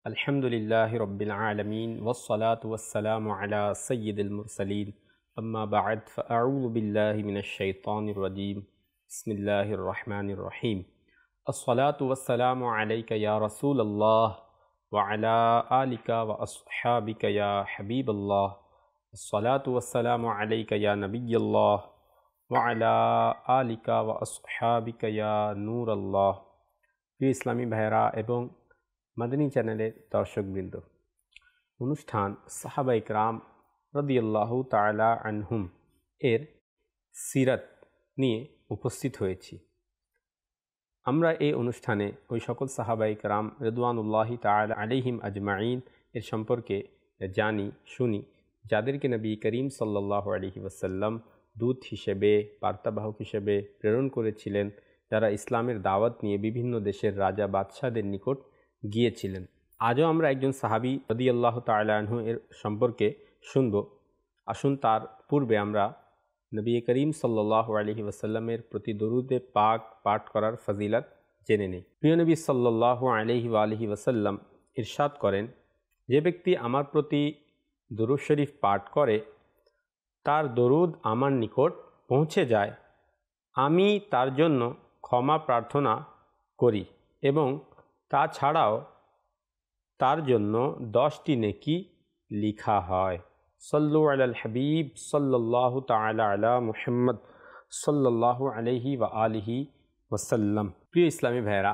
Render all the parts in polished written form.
अल्हम्दुलिल्लाहि रब्बिल आलमीन वस्सलातु वस्सलामु अला सय्यिदिल मुरसलीन अम्मा बअद फ़अऊज़ु बिल्लाहि मिनश शैतानिर रजीम बिस्मिल्लाहिर रहमानिर रहीम अस्सलातु वस्सलामु अलैका या रसूलल्लाह व अला आलिका व अस्हाबिका या हबीबल्लाह अस्सलातु वस्सलामु अलैका या नबिय्यल्लाह व अला आलिका व अस्हाबिका या नूरल्लाह। प्रिय इस्लामी भाइरा एवं মাদানী চ্যানেলের দর্শকবৃন্দ, অনুষ্ঠান সাহাবা ইকরাম রাদিয়াল্লাহু তাআলা আনহুম এর সিরাত নিয়ে উপস্থিত হয়েছি। আমরা এই অনুষ্ঠানে ওই সকল সাহাবা ইকরাম রিদওয়ানুল্লাহি তাআলা আলাইহিম আজমাইন এর সম্পর্কে জানি শুনি যাদেরকে নবী করিম সাল্লাল্লাহু আলাইহি ওয়াসাল্লাম দূত হিসেবে, বার্তাবাহক হিসেবে প্রেরণ করেছিলেন, যারা ইসলামের দাওয়াত নিয়ে বিভিন্ন দেশের রাজা বাদশাদের নিকট গিয়েছিলেন। আজও আমরা একজন সাহাবী রাদিয়াল্লাহু তাআলা আনহু এর সম্পর্কে শুনব। আসুন তার পূর্বে আমরা নবী করিম সাল্লাল্লাহু আলাইহি ওয়াসাল্লামের প্রতি দরুদে পাক পাঠ করার ফজিলত জেনে নিই। প্রিয় নবী সাল্লাল্লাহু আলাইহি ওয়াসাল্লাম ইরশাদ করেন, যে ব্যক্তি আমার প্রতি দরুদ শরীফ পাঠ করে তার দরুদ আমার নিকট পৌঁছে যায়, আমি তার জন্য ক্ষমা প্রার্থনা করি এবং তাছাড়াও তার জন্য 10টি নেকি লিখা হয়। সাল্লু আলাল হাবিব সাল্লাল্লাহু তাআলা আলা মুহাম্মদ সাল্লাল্লাহু আলাইহি ওয়া আলিহি ওয়াসাল্লাম। প্রিয় ইসলামী ভাইরা,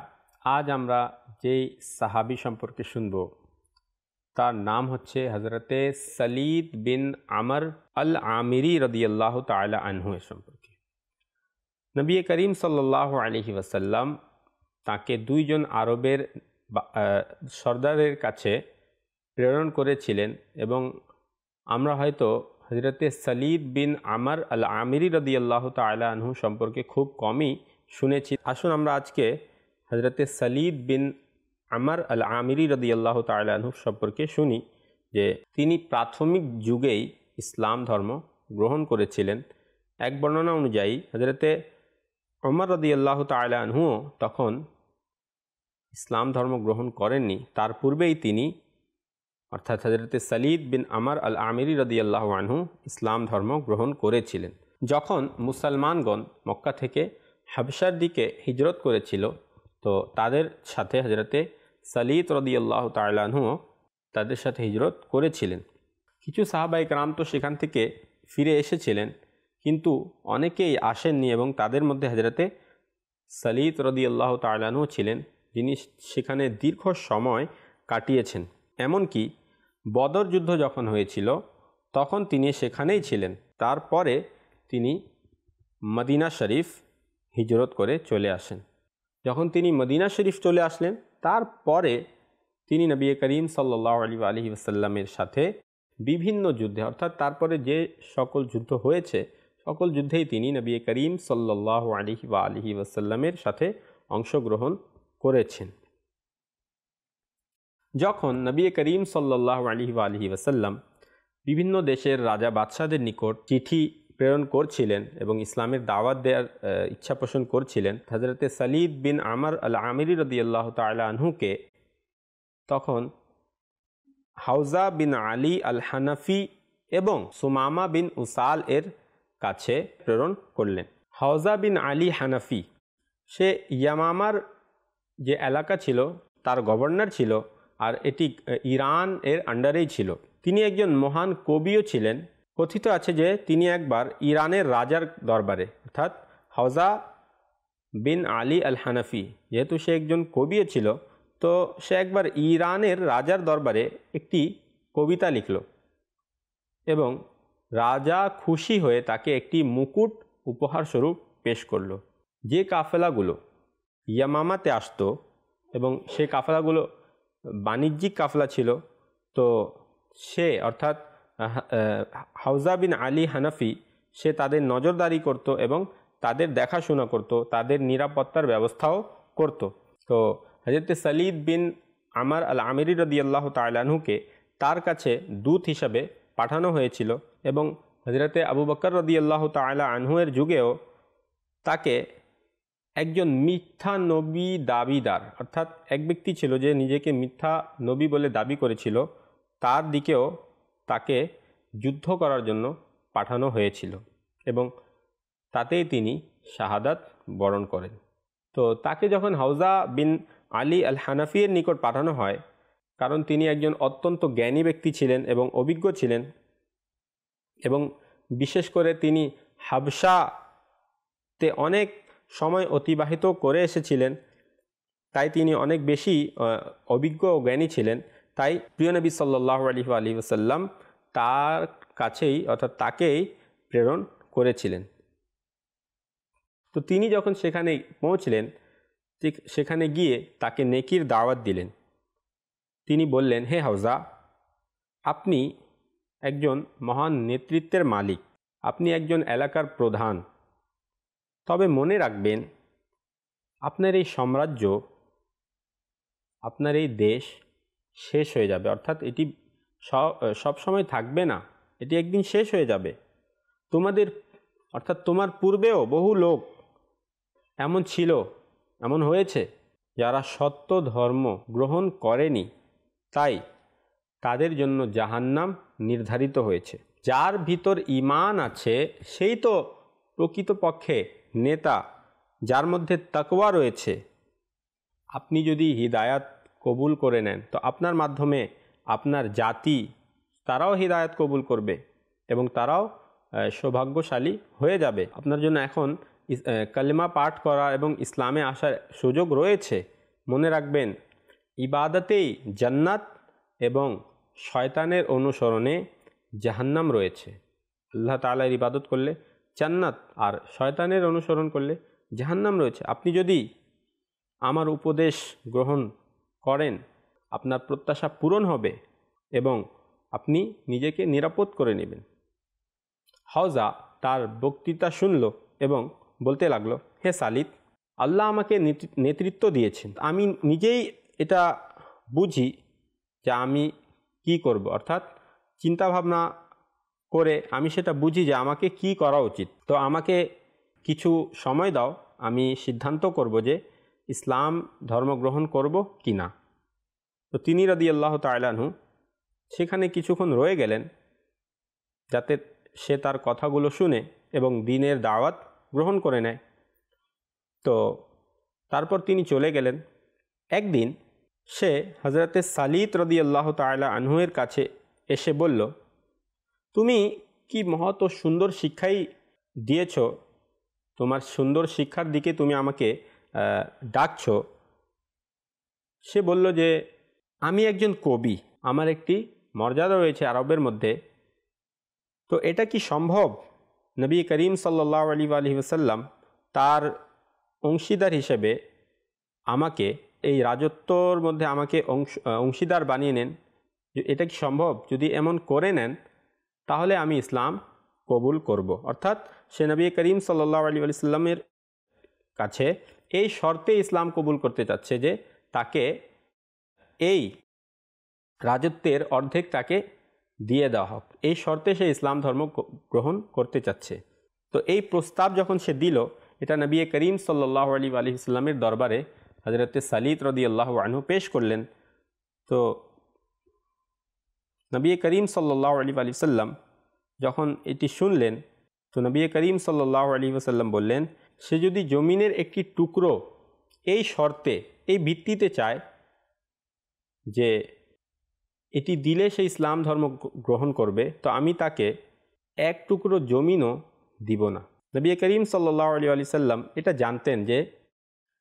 আজ আমরা যেই সাহাবী সম্পর্কে শুনব তার নাম হচ্ছে হযরতে সালিদ বিন আমর আল আমিরি রাদিয়াল্লাহু তাআলা আনহু এর সম্পর্কে। নবী করিম সাল্লাল্লাহু আলাইহি ওয়াসাল্লাম তাকে দুইজন আরবের সর্দারের কাছে প্রেরণ করেছিলেন এবং আমরা হয়তো হযরতে সালিদ বিন আমর আল আমিরি রাদিয়াল্লাহু তাআলা আনহু সম্পর্কে খুব কমই শুনেছি। আসুন আমরা আজকে হযরতে সালিদ বিন আমর আল আমিরি রাদিয়াল্লাহু তাআলা আনহু সম্পর্কে শুনি যে তিনি প্রাথমিক যুগেই ইসলাম ধর্ম গ্রহণ করেছিলেন। এক বর্ণনা অনুযায়ী হযরতে ওমর রাদিয়াল্লাহু তাআলা আনহু তখন ইসলাম ধর্ম গ্রহণ করেননি, তার পূর্বেই তিনি অর্থাৎ হযরতে সালিদ বিন আমর আল আমিরি রাদিয়াল্লাহু আনহু ইসলাম ধর্ম গ্রহণ করেছিলেন। যখন মুসলমানগণ মক্কা থেকে হাবশার দিকে হিজরত করেছিল, তো তাদের সাথে হযরতে সালিদ রাদিয়াল্লাহু তাআলা আনহু তাদের সাথে হিজরত করেছিলেন। কিছু সাহাবা ইকরাম তো সেখান থেকে ফিরে এসেছিলেন, কিন্তু অনেকেই আসেননি এবং তাদের মধ্যে হযরতে সালিদ রাদিয়াল্লাহু তাআলা আনহু ছিলেন, যিনি সেখানে দীর্ঘ সময় কাটিয়েছেন। এমনকি বদর যুদ্ধ যখন হয়েছিল তখন তিনি সেখানেই ছিলেন। তারপরে তিনি মদিনা শরীফ হিজরত করে চলে আসেন। যখন তিনি মদিনা শরীফ চলে আসলেন, তারপরে তিনি নবী করিম সাল্লাল্লাহু আলাইহি ওয়াসাল্লামের সাথে বিভিন্ন যুদ্ধে, অর্থাৎ তারপরে যে সকল যুদ্ধ হয়েছে সকল যুদ্ধেই তিনি নবী করিম সাল্লাল্লাহু আলাইহি ওয়াসাল্লামের সাথে অংশগ্রহণ করেছেন। যখন নবী করিম সাল্লাল্লাহু আলাইহি ওয়াসাল্লাম বিভিন্ন দেশের রাজা বাদশাদের নিকট চিঠি প্রেরণ করছিলেন এবং ইসলামের দাওয়াত দেওয়ার ইচ্ছা পোষণ করছিলেন, হযরতে সালিদ বিন আমর আল আমিরি রাদিয়াল্লাহু তাআলা আনহুকে তখন হাওজা বিন আলী আল হানাফি এবং সুমামা বিন উসাল এর কাছে প্রেরণ করলেন। হাওজা বিন আলী হানাফি সে ইয়ামামার যে এলাকা ছিল তার গভর্নর ছিল, আর এটি ইরান এর আন্ডারেই ছিল। তিনি একজন মহান কবিও ছিলেন। কথিত আছে যে তিনি একবার ইরানের রাজার দরবারে, অর্থাৎ হাওজা বিন আলী আল হানাফি যেহেতু সে একজন কবিও ছিল, তো সে একবার ইরানের রাজার দরবারে একটি কবিতা লিখল এবং রাজা খুশি হয়ে তাকে একটি মুকুট উপহার স্বরূপ পেশ করল। যে কাফেলাগুলো ইয়ামামাতে আসতো এবং সেই কাফেলাগুলো বাণিজ্যিক কাফেলা ছিল, তো সে অর্থাৎ হাওজা বিন আলী হানাফি সে তাদের নজরদারি করত এবং তাদের দেখাশোনা করত, তাদের নিরাপত্তার ব্যবস্থাও করত। তো হযরতে সালিদ বিন আমর আল আমিরি রাদিয়াল্লাহু তাআলা আনহুকে তার কাছে দূত হিসাবে পাঠানো হয়েছিল এবং হযরতে আবু বকর রাদিয়াল্লাহু তাআলা আনহু এর যুগেও তাকে একজন মিথ্যা নবী দাবিদার, অর্থাৎ এক ব্যক্তি ছিল যে নিজেকে মিথ্যা নবী বলে দাবি করেছিল, তার দিকেও তাকে যুদ্ধ করার জন্য পাঠানো হয়েছিল এবং তাতেই তিনি শাহাদাত বরণ করেন। তো তাকে যখন হাউজা বিন আলী আল হানাফির নিকট পাঠানো হয়, কারণ তিনি একজন অত্যন্ত জ্ঞানী ব্যক্তি ছিলেন এবং অভিজ্ঞ ছিলেন, এবং বিশেষ করে তিনি হাবশাতে অনেক সময় অতিবাহিত করে এসেছিলেন, তাই তিনি অনেক বেশি অভিজ্ঞ ও জ্ঞানী ছিলেন। তাই প্রিয় নবী সাল্লাল্লাহু আলাইহি ওয়াসাল্লাম তার কাছেই, অর্থাৎ তাকেই প্রেরণ করেছিলেন। তো তিনি যখন সেখানে পৌঁছলেন, ঠিক সেখানে গিয়ে তাকে নেকির দাওয়াত দিলেন। তিনি বললেন, হে হাউজা, আপনি একজন মহান নেতৃত্বের মালিক, আপনি একজন এলাকার প্রধান, তবে মনে রাখবেন আপনার এই সাম্রাজ্য, আপনার এই দেশ শেষ হয়ে যাবে, অর্থাৎ এটি সব সময় থাকবে না, এটি একদিন শেষ হয়ে যাবে। তোমার পূর্বেও বহু লোক এমন ছিল, এমন হয়েছে যারা সত্য ধর্ম গ্রহণ করেনি, তাই তাদের জন্য জাহান্নাম নির্ধারিত হয়েছে। যার ভিতর ঈমান আছে সেই তো প্রকৃতপক্ষে নেতা, যার মধ্যে তাকওয়া রয়েছে। আপনি যদি হিদায়াত কবুল করে নেন, তো আপনার মাধ্যমে আপনার জাতি তারাও হিদায়াত কবুল করবে এবং তারাও সৌভাগ্যশালী হয়ে যাবে। আপনার জন্য এখন কালেমা পাঠ করা এবং ইসলামে আসার সুযোগ রয়েছে। মনে রাখবেন, ইবাদতেই জান্নাত এবং শয়তানের অনুসরণে জাহান্নাম রয়েছে। আল্লাহ তাআলার ইবাদত করলে জান্নাত, আর শয়তানের অনুসরণ করলে জাহান্নাম রয়েছে। আপনি যদি আমার উপদেশ গ্রহণ করেন, আপনার প্রত্যাশা পূরণ হবে এবং আপনি নিজেকে নিরাপদ করে নেবেন। হাউজা তার বক্তৃতা শুনল এবং বলতে লাগলো, হে সালিত, আল্লাহ আমাকে নেতৃত্ব দিয়েছেন, আমি নিজেই এটা বুঝি যে আমি কি করব, অর্থাৎ চিন্তাভাবনা করে আমি সেটা বুঝি যে আমাকে কি করা উচিত। তো আমাকে কিছু সময় দাও, আমি সিদ্ধান্ত করব যে ইসলাম ধর্ম গ্রহণ করব কি না। তো তিনি রাদিয়াল্লাহু তাআলা আনহু সেখানে কিছুক্ষণ রয়ে গেলেন, যাতে সে তার কথাগুলো শুনে এবং দ্বীনের দাওয়াত গ্রহণ করে নেয়। তো তারপর তিনি চলে গেলেন। একদিন সে হযরতে সালিত রাদিয়াল্লাহু তাআলা আনহুয়ের কাছে এসে বলল, তুমি কি মহৎ ও সুন্দর শিক্ষাই দিয়েছ, তোমার সুন্দর শিক্ষার দিকে তুমি আমাকে ডাকছ। সে বলল যে, আমি একজন কবি, আমার একটি মর্যাদা রয়েছে আরবের মধ্যে, তো এটা কি সম্ভব নবী করিম সাল্লাল্লাহু আলাইহি ওয়াসাল্লাম তার অংশীদার হিসেবে আমাকে এই রাজত্বর মধ্যে আমাকে অংশীদার বানিয়ে নেন? এটা কি সম্ভব? যদি এমন করে নেন তাহলে আমি ইসলাম কবুল করব। অর্থাৎ সে নবী করিম সাল্লাল্লাহু আলাইহি ওয়াসাল্লামের কাছে এই শর্তে ইসলাম কবুল করতে চাচ্ছে যে তাকে এই রাজত্বের অর্ধেক তাকে দিয়ে দেওয়া হোক, এই শর্তে সে ইসলাম ধর্ম গ্রহণ করতে চাচ্ছে। তো এই প্রস্তাব যখন সে দিল, এটা নবী করিম সাল্লাল্লাহু আলাইহি ওয়াসাল্লামের দরবারে হযরতে সালিত রাদিয়াল্লাহু আনহু পেশ করলেন। তো নবী করিম সাল্লাল্লাহু আলাইহি ওয়াসাল্লাম যখন এটি শুনলেন, তো নবী করিম সাল্লাল্লাহু আলাইহি ওয়াসাল্লাম বললেন, সে যদি জমিনের একটি টুকরো এই শর্তে, এই ভিত্তিতে চায় যে এটি দিলে সে ইসলাম ধর্ম গ্রহণ করবে, তো আমি তাকে এক টুকরো জমিনও দিব না। নবী করিম সাল্লাল্লাহু আলাইহি ওয়াসাল্লাম এটা জানতেন যে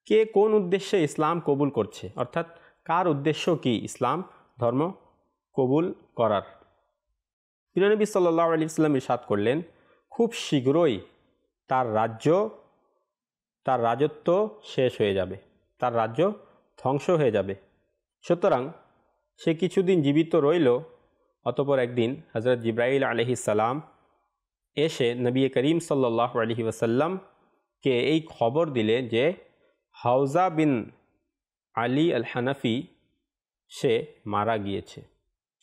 কে কোন উদ্দেশ্যে ইসলাম কবুল করছে, অর্থাৎ কার উদ্দেশ্য কি ইসলাম ধর্ম কবুল করার। প্রিয় নবী সাল্লাল্লাহু আলাইহি ওয়াসাল্লাম ইরশাদ করলেন, খুব শীঘ্রই তার রাজত্ব শেষ হয়ে যাবে, তার রাজ্য ধ্বংস হয়ে যাবে। সুতরাং সে কিছুদিন জীবিত রইল। অতঃপর একদিন হযরত জিবরাইল আলাইহিস সালাম এসে নবী করিম সাল্লাল্লাহু আলাইহি ওয়াসাল্লামকে এই খবর দিলেন যে হাউজা বিন আলী আল হানাফি সে মারা গিয়েছে,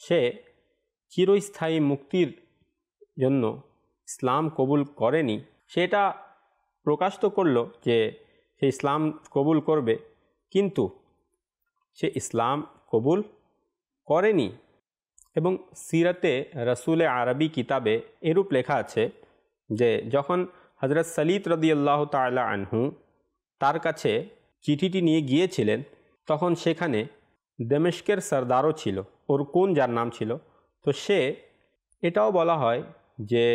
সে চিরস্থায়ী মুক্তির জন্য ইসলাম কবুল করেনি। সেটা প্রকাশ তো করল যে সে ইসলাম কবুল করবে, কিন্তু সে ইসলাম কবুল করেনি। এবং সিরাতে রাসূলে আরবি কিতাবে এরূপ লেখা আছে যে যখন হযরত সালিত রাদিয়াল্লাহু তাআলা আনহু তার কাছে চিঠিটি নিয়ে গিয়েছিলেন, তখন সেখানে দমিশকের সরদারও ছিল, উরকুন যার নাম ছিল। তো সে, এটাও বলা হয় যে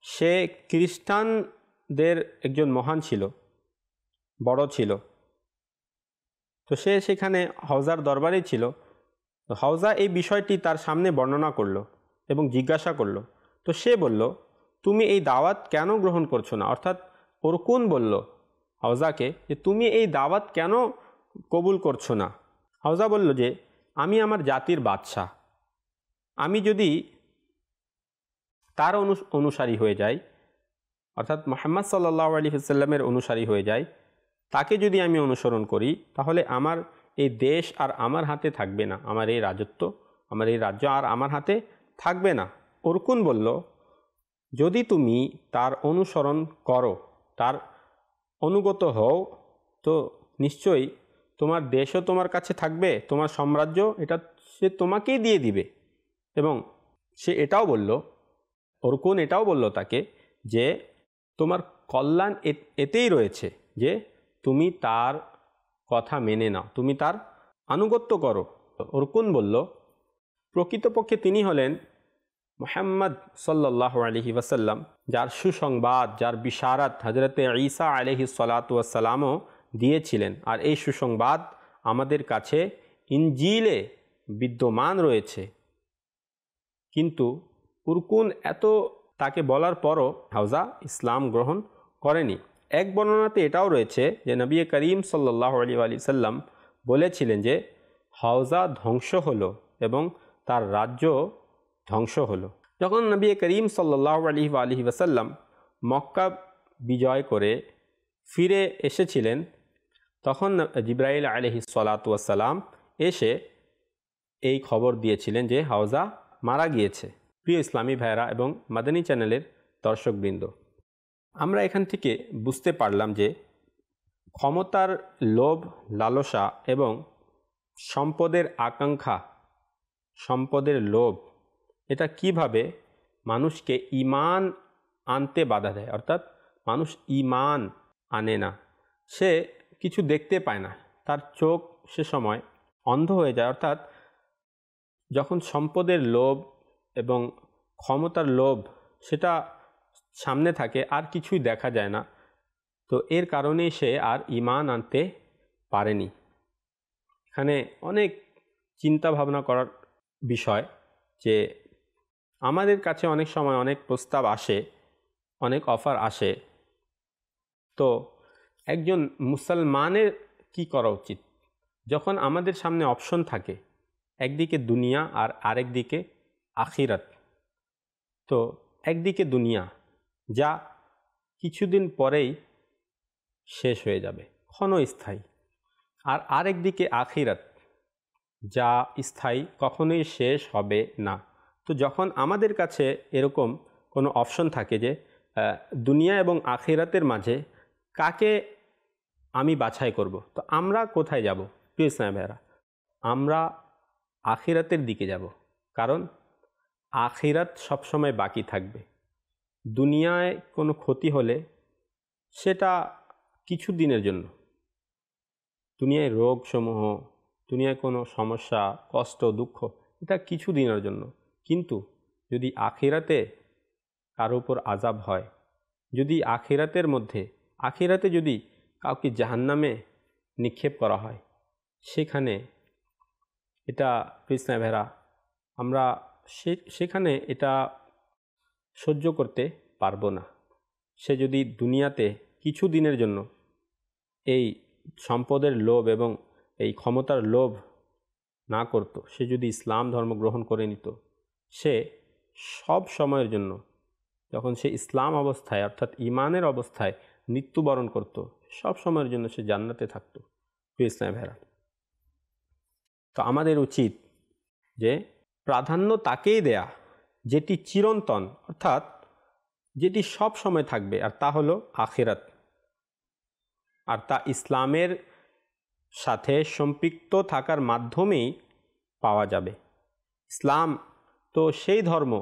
সে খ্রিস্টানদের একজন মহান ছিল, বড় ছিল। তো সে সেখানে হাওজার দরবারে ছিল। তো হাওজা এই বিষয়টি তার সামনে বর্ণনা করলো এবং জিজ্ঞাসা করলো। তো সে বলল, তুমি এই দাওয়াত কেন গ্রহণ করছো না? অর্থাৎ উরকুন বলল হাওজাকে যে তুমি এই দাওয়াত কেন কবুল করছো না? হাওজা বলল যে আমি আমার জাতির বাদশাহ, আমি যদি তার অনুসারী হয়ে যাই, অর্থাৎ মুহাম্মদ সাল্লাল্লাহু আলাইহি ওয়াসাল্লামের অনুসারী হয়ে যাই, তাকে যদি আমি অনুসরণ করি, তাহলে আমার এই দেশ আর আমার হাতে থাকবে না, আমার এই রাজত্ব, আমার এই রাজ্য আর আমার হাতে থাকবে না। উরকুন বলল, যদি তুমি তার অনুসরণ করো, তার অনুগত হও, তো নিশ্চয়ই তোমার দেশও তোমার কাছে থাকবে, তোমার সাম্রাজ্য এটা সে তোমাকেই দিয়ে দিবে। এবং সে এটাও বলল, উরকুন এটাও বলল তাকে যে তোমার কল্যাণ এতেই রয়েছে যে তুমি তার কথা মেনে নাও, তুমি তার আনুগত্য করো। উরকুন বলল, প্রকৃতপক্ষে তিনি হলেন মুহাম্মদ সাল্লাল্লাহু আলাইহি ওয়াসাল্লাম, যার সুসংবাদ, যার বিশারাত হযরতে ঈসা আলাইহিস সালাতু ওয়াস সালামও দিয়েছিলেন। আর এই সুসংবাদ আমাদের কাছে ইনজিলে বিদ্যমান রয়েছে। কিন্তু উরকুন এত তাকে বলার পরও হাওজা ইসলাম গ্রহণ করেনি। এক বর্ণনাতে এটাও রয়েছে যে নবী করিম সাল্লাল্লাহু আলাইহি ওয়াসাল্লাম বলেছিলেন যে হাওজা ধ্বংস হলো এবং তার রাজ্য ধ্বংস হলো। যখন নবী করিম সাল্লাল্লাহু আলাইহি ওয়াসাল্লাম মক্কা বিজয় করে ফিরে এসেছিলেন, তখন জিবরাইল আলাইহিস সালাতু ওয়াস সালাম এসে এই খবর দিয়েছিলেন যে হাওজা মারা গিয়েছে। প্রিয় ইসলামী ভাইরা এবং মাদানী চ্যানেলের দর্শকবৃন্দ, আমরা এখান থেকে বুঝতে পারলাম যে ক্ষমতার লোভ, লালসা এবং সম্পদের আকাঙ্ক্ষা, সম্পদের লোভ, এটা কিভাবে মানুষকে ঈমান আনতে বাধা দেয়। অর্থাৎ মানুষ ঈমান আনে না, সে কিছু দেখতে পায় না, তার চোখ সে সময় অন্ধ হয়ে যায়। অর্থাৎ যখন সম্পদের লোভ এবং ক্ষমতার লোভ সেটা সামনে থাকে, আর কিছুই দেখা যায় না, তো এর কারণেই সে আর ঈমান আনতে পারেনি। এখানে অনেক চিন্তা ভাবনা করার বিষয় যে আমাদের কাছে অনেক সময় অনেক প্রস্তাব আসে, অনেক অফার আসে, তো একজন মুসলমানের কি করা উচিত? যখন আমাদের সামনে অপশন থাকে, একদিকে দুনিয়া আর আরেক দিকে আখিরাত, তো একদিকে দুনিয়া যা কিছুদিন পরেই শেষ হয়ে যাবে, ক্ষণস্থায়ী, আর আরেক দিকে আখিরাত যা স্থায়ী, কখনোই শেষ হবে না। তো যখন আমাদের কাছে এরকম কোনো অপশন থাকে যে দুনিয়া এবং আখিরাতের মাঝে কাকে আমি বাছাই করব, তো আমরা কোথায় যাব? প্রিয় ইসলামী ভাইরা, আমরা আখিরাতের দিকে যাব, কারণ আখিরাত সবসময় বাকি থাকবে। দুনিয়ায় কোনো ক্ষতি হলে সেটা কিছু দিনের জন্য, দুনিয়ায় রোগসমূহ, দুনিয়ায় কোনো সমস্যা, কষ্ট, দুঃখ, এটা কিছু দিনের জন্য। কিন্তু যদি আখিরাতে কারো উপর আযাব হয়, যদি আখিরাতে যদি কাউকে জাহান্নামে নিক্ষেপ করা হয়, সেখানে এটা কৃষ্ণা ভেরা আমরা সেখানে এটা সহ্য করতে পারবো না। সে যদি দুনিয়াতে কিছু দিনের জন্য এই সম্পদের লোভ এবং এই ক্ষমতার লোভ না করত, সে যদি ইসলাম ধর্ম গ্রহণ করে নিত, সে সব সময়ের জন্য, যখন সে ইসলাম অবস্থায় অর্থাৎ ঈমানের অবস্থায় মৃত্যুবরণ করত, সব সময়ের জন্য সে জান্নাতে থাকত। প্রিয় ইসলামী ভাইরা, তো আমাদের উচিত যে প্রাধান্য তাকেই দেয়া যেটি চিরন্তন, অর্থাৎ যেটি সব সময় থাকবে, আর তা হলো আখিরাত। আর তা ইসলামের সাথে সম্পৃক্ত থাকার মাধ্যমেই পাওয়া যাবে। ইসলাম তো সেই ধর্ম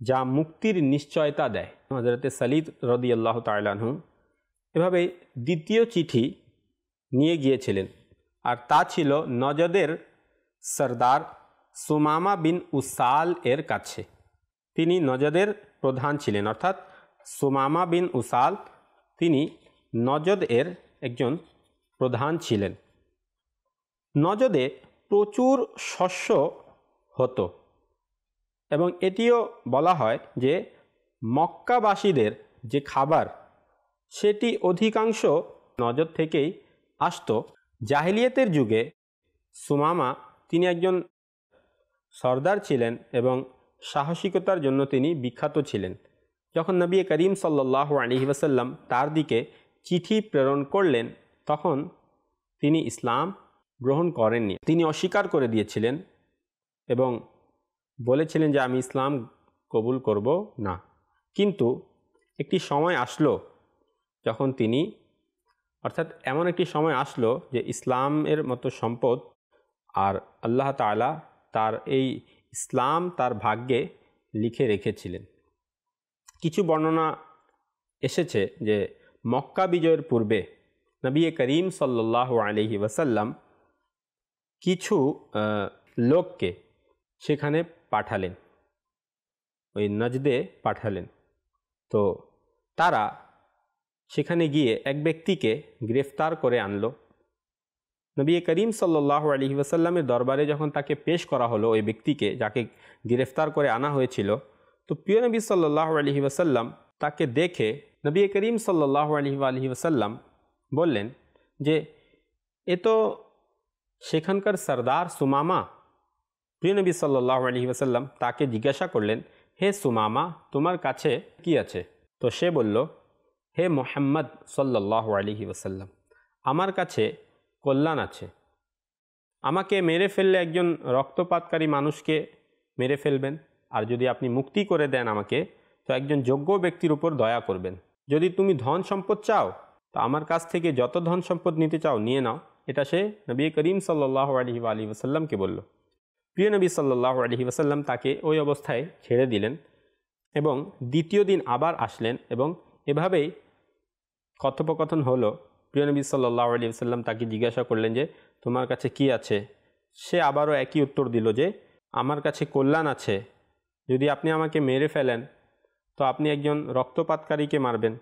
যা মুক্তির নিশ্চয়তা দেয়। হযরতে সালিদ রাদিয়াল্লাহু তাআলা আনহু এভাবে দ্বিতীয় চিঠি নিয়ে গিয়েছিলেন, আর তা ছিল নজদের সরদার সুমামা বিন উসাল এর কাছে। তিনি নজদের প্রধান ছিলেন, অর্থাৎ সুমামা বিন উসাল তিনি নজদ এর একজন প্রধান ছিলেন। নজদে প্রচুর শস্য হতো এবং এটিও বলা হয় যে মক্কাবাসীদের যে খাবার সেটি অধিকাংশ নজদ থেকেই আসতো। জাহিলিয়াতের যুগে সুমামা তিনি একজন সর্দার ছিলেন এবং সাহসিকতার জন্য তিনি বিখ্যাত ছিলেন। যখন নবী করিম সাল্লাল্লাহু আলাইহি ওয়াসাল্লাম তার দিকে চিঠি প্রেরণ করলেন, তখন তিনি ইসলাম গ্রহণ করেননি। তিনি অস্বীকার করে দিয়েছিলেন এবং বলেছিলেন যে আমি ইসলাম কবুল করব না। কিন্তু একটি সময় আসলো যখন তিনি, অর্থাৎ এমন একটি সময় আসলো যে ইসলামের মতো সম্পদ আর আল্লাহ তাআলা তার এই ইসলাম তার ভাগ্যে লিখে রেখেছিলেন। কিছু বর্ণনা এসেছে যে মক্কা বিজয়ের পূর্বে নবী করিম সাল্লাল্লাহু আলাইহি ওয়াসাল্লাম কিছু লোককে সেখানে পাঠালেন, ওই নজদে পাঠালেন। তো তারা সেখানে গিয়ে এক ব্যক্তিকে গ্রেফতার করে আনলো। নবী করিম সাল্লাল্লাহু আলাইহি ওয়াসাল্লামের দরবারে যখন তাকে পেশ করা হলো, ওই ব্যক্তিকে যাকে গ্রেফতার করে আনা হয়েছিল, তো প্রিয় নবী সাল্লাল্লাহু আলাইহি ওয়াসাল্লাম তাকে দেখে নবী করিম সাল্লাল্লাহু আলাইহি ওয়াসাল্লাম বললেন যে এ তো সেখানকার সরদার সুমামা। প্রিয় নবী সাল্লাল্লাহু আলাইহি ওয়াসাল্লাম তাকে জিজ্ঞাসা করলেন, হে সুমামা, তোমার কাছে কি আছে? তো সে বলল, হে মুহাম্মদ সাল্লাল্লাহু আলাইহি ওয়াসাল্লাম, আমার কাছে কল্যাণ আছে। আমাকে মেরে ফেললে একজন রক্তপাতকারী মানুষকে মেরে ফেলবেন, আর যদি আপনি মুক্তি করে দেন আমাকে, তো একজন যোগ্য ব্যক্তির উপর দয়া করবেন। যদি তুমি ধন সম্পদ চাও, তো আমার কাছ থেকে যত ধন সম্পদ নিতে চাও নিয়ে নাও। এটা সে নবী করিম সাল্লাল্লাহু আলাইহি ওয়াসাল্লামকে বলল। প্রিয় নবী সাল্লাল্লাহু আলাইহি ওয়াসাল্লাম তাকে ওই অবস্থায় ছেড়ে দিলেন এবং দ্বিতীয় দিন আবার আসলেন এবং এভাবেই কথোপকথন হলো। প্রিয় নবী সাল্লাল্লাহু আলাইহি ওয়াসাল্লাম তাকে জিজ্ঞাসা করলেন যে তোমার কাছে কি আছে? সে আবারও একই উত্তর দিল যে আমার কাছে কল্যাণ আছে। যদি আপনি আমাকে মেরে ফেলেন তো আপনি একজন রক্তপাতকারীকে মারবেন,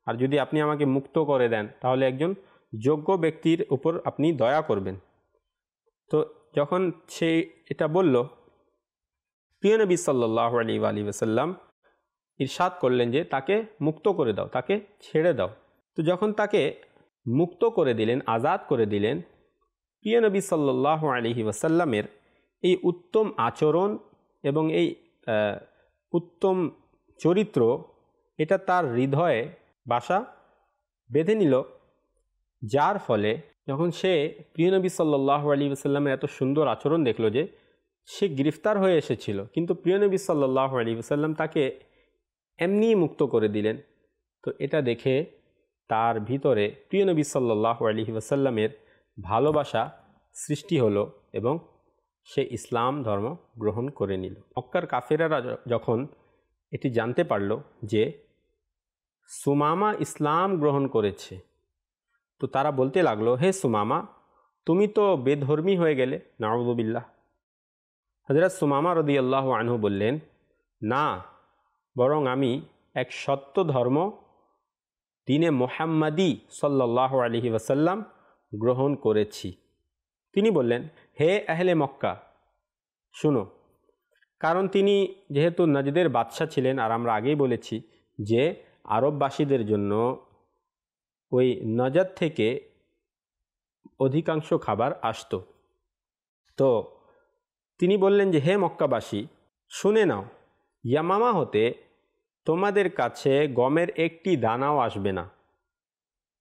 আর যদি আপনি আমাকে মুক্ত করে দেন তাহলে একজন যোগ্য ব্যক্তির উপর আপনি দয়া করবেন। তো যখন সে এটা বলল, প্রিয় নবী সাল্লাল্লাহু আলাইহি ওয়াসাল্লাম ইরশাদ করলেন যে তাকে মুক্ত করে দাও, তাকে ছেড়ে দাও। তো যখন তাকে মুক্ত করে দিলেন, আজাদ করে দিলেন, প্রিয় নবী সাল্লাল্লাহু আলাইহি ওয়াসাল্লামের এই উত্তম আচরণ এবং এই উত্তম চরিত্র এটা তার হৃদয়ে বাসা বেঁধে নিল, যার ফলে যখন সে প্রিয় নবী সাল্লাল্লাহু আলাইহি ওয়াসাল্লামের এত সুন্দর আচরণ দেখলো যে সে গ্রেফতার হয়ে এসেছিল, কিন্তু প্রিয় নবী সাল্লাল্লাহু আলাইহি ওয়াসাল্লাম তাকে এমনিই মুক্ত করে দিলেন। তো এটা দেখে তার ভিতরে প্রিয় নবী সাল্লাল্লাহু আলাইহি ওয়াসাল্লামের ভালোবাসা সৃষ্টি হলো এবং সে ইসলাম ধর্ম গ্রহণ করে নিল। মক্কার কাফেরারা যখন এটি জানতে পারল যে সুমামা ইসলাম গ্রহণ করেছে, তো তারা বলতে লাগলো, হে সুমামা, তুমি তো বেধর্মী হয়ে গেলে, নাউযুবিল্লাহ। হযরত সুমামা রাদিয়াল্লাহু আনহু বললেন, না, বরং আমি এক সত্য ধর্ম দ্বীনে মুহাম্মাদি সাল্লাল্লাহু আলাইহি ওয়াসাল্লাম গ্রহণ করেছি। তিনি বললেন, হে আহলে মক্কা, শুনো। কারণ তিনি যেহেতু নজদের বাদশা ছিলেন, আর আমরা আগেই বলেছি যে আরববাসীদের জন্য ওই নজদ থেকে অধিকাংশ খাবার আসতো। তো তিনি বললেন যে হে মক্কাবাসী, শুনে নাও, ইয়ামামা হতে তোমাদের কাছে গমের একটি দানাও আসবে না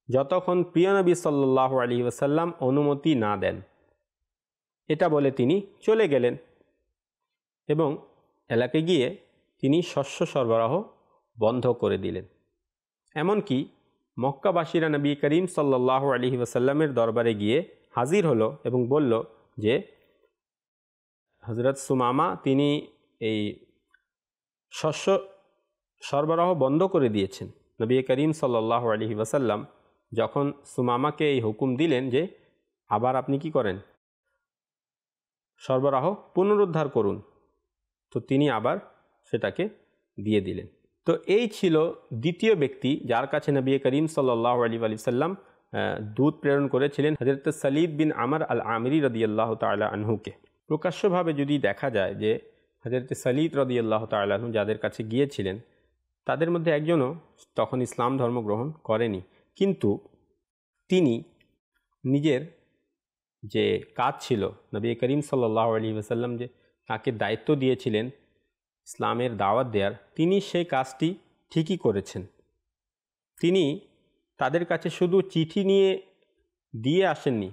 যতক্ষণ প্রিয় নবী সাল্লাল্লাহু আলাইহি ওয়াসাল্লাম অনুমতি না দেন। এটা বলে তিনি চলে গেলেন এবং এলাকায় গিয়ে তিনি শস্য সরবরাহ বন্ধ করে দিলেন। এমনকি মক্কাবাসীরা নবী করিম সাল্লাল্লাহু আলাইহি ওয়াসাল্লামের দরবারে গিয়ে হাজির হলো এবং বলল যে হযরত সুমামা তিনি এই শস্য সরবরাহ বন্ধ করে দিয়েছেন। নবী করিম সাল্লাল্লাহু আলাইহি ওয়াসাল্লাম যখন সুমামাকে এই হুকুম দিলেন যে আবার আপনি কি করেন, সরবরাহ পুনরুদ্ধার করুন, তো তিনি আবার সেটাকে দিয়ে দিলেন। তো এই ছিল দ্বিতীয় ব্যক্তি যার কাছে নবী করিম সাল্লাল্লাহু আলাইহি ওয়াসাল্লাম দূত প্রেরণ করেছিলেন, হযরত সালিদ বিন আমর আল আমিরি রাদিয়াল্লাহু তাআলা আনহুকে। প্রকাশ্যভাবে যদি দেখা যায় যে হযরত সালিদ রাদিয়াল্লাহু তাআলা আনহু যাদের কাছে গিয়েছিলেন তাদের মধ্যে একজনও তখন ইসলাম ধর্ম গ্রহণ করেনি, কিন্তু তিনি নিজের যে কাজ ছিল নবী করিম সাল্লাল্লাহু আলাইহি ওয়াসাল্লাম যে তাকে দায়িত্ব দিয়েছিলেন ইসলামের দাওয়াত দেওয়ার, তিনি সেই কাজটি ঠিকই করেছেন। তিনি তাদের কাছে শুধু চিঠি নিয়ে দিয়ে আসেননি,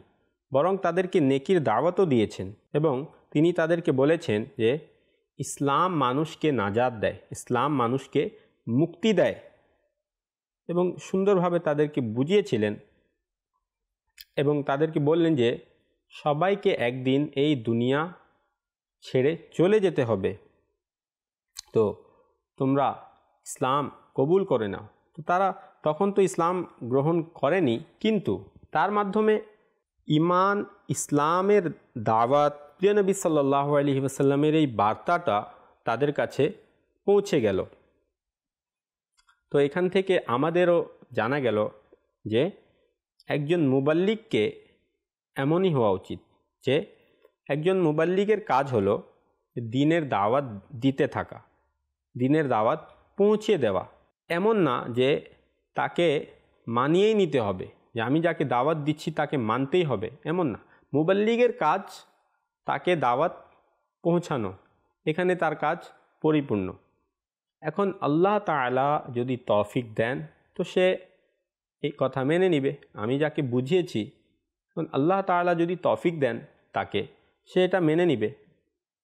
বরং তাদেরকে নেকির দাওয়াতও দিয়েছেন এবং তিনি তাদেরকে বলেছেন যে ইসলাম মানুষকে নাজাত দেয়, ইসলাম মানুষকে মুক্তি দেয়, এবং সুন্দরভাবে তাদেরকে বুঝিয়েছিলেন এবং তাদেরকে বললেন যে সবাইকে একদিন এই দুনিয়া ছেড়ে চলে যেতে হবে, তো তোমরা ইসলাম কবুল করে নাও। তো তারা তখন তো ইসলাম গ্রহণ করেনি, কিন্তু তার মাধ্যমে ঈমান ইসলামের দাওয়াত প্রিয় নবী সাল্লাল্লাহু আলাইহি ওয়াসাল্লামের এই বার্তাটা তাদের কাছে পৌঁছে গেল। তো এখান থেকে আমাদেরও জানা গেল যে একজন মুবাল্লিগকে এমনই হওয়া উচিত যে একজন মুবাল্লিগের কাজ হলো দ্বীনের দাওয়াত দিতে থাকা, দ্বীনের দাওয়াত পৌঁছে দেওয়া। এমন না যে তাকে মানিয়েই নিতে হবে, যে আমি যাকে দাওয়াত দিচ্ছি তাকে মানতেই হবে, এমন না। মুবাল্লিগের কাজ তাকে দাওয়াত পৌঁছানো, এখানে তার কাজ পরিপূর্ণ। এখন আল্লাহ তাআলা যদি তৌফিক দেন তো সে এই কথা মেনে নিবে, আমি যাকে বুঝিয়েছি। এখন আল্লাহ তাআলা যদি তৌফিক দেন তাকে, সে এটা মেনে নিবে,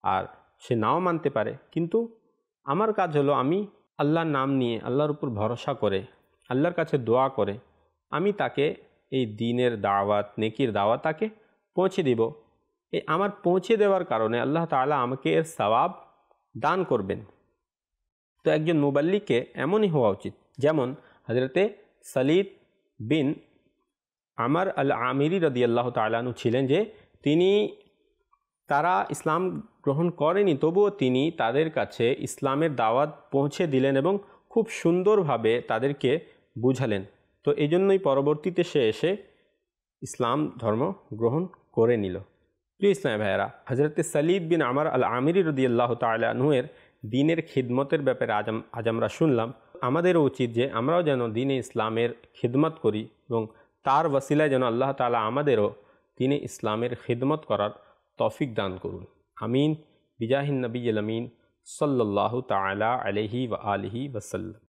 আর সে নাও মানতে পারে। কিন্তু আমার কাজ হলো আমি আল্লাহর নাম নিয়ে, আল্লাহর উপর ভরসা করে, আল্লাহর কাছে দোয়া করে আমি তাকে এই দ্বীনের দাওয়াত, নেকির দাওয়াত তাকে পৌঁছে দিব। এই আমার পৌঁছে দেওয়ার কারণে আল্লাহ তাআলা আমাকে এর সওয়াব দান করবেন। তো একজন মুবাল্লিগকে এমনই হওয়া উচিত, যেমন হযরতে সালিদ বিন আমর আল আমিরি রাদিয়াল্লাহু তাআলা আনহু ছিলেন, যে তারা ইসলাম গ্রহণ করেনি, তবুও তিনি তাদের কাছে ইসলামের দাওয়াত পৌঁছে দিলেন এবং খুব সুন্দরভাবে তাদেরকে বুঝালেন। তো এই জন্যই পরবর্তীতে সে এসে ইসলাম ধর্ম গ্রহণ করে নিল। প্রিয় ইসলামী ভাইয়েরা, হযরতে সালিদ বিন আমর আল আমিরি রাদিয়াল্লাহু তাআলা আনহুয়ের দ্বীনের খিদমতের ব্যাপারে আজ আমরা শুনলাম। আমাদেরও উচিত যে আমরাও যেন দ্বীনে ইসলামের খিদমত করি এবং তার ওয়াসিলায় যেন আল্লাহ তাআলা আমাদেরও দ্বীনে ইসলামের খিদমত করার তৌফিক দান করুন। আমিন। বিজাহিন নবিয়্যিল আমিন সাল্লাল্লাহু তাআলা আলাইহি ওয়া আলিহি ওয়াসাল্লাম।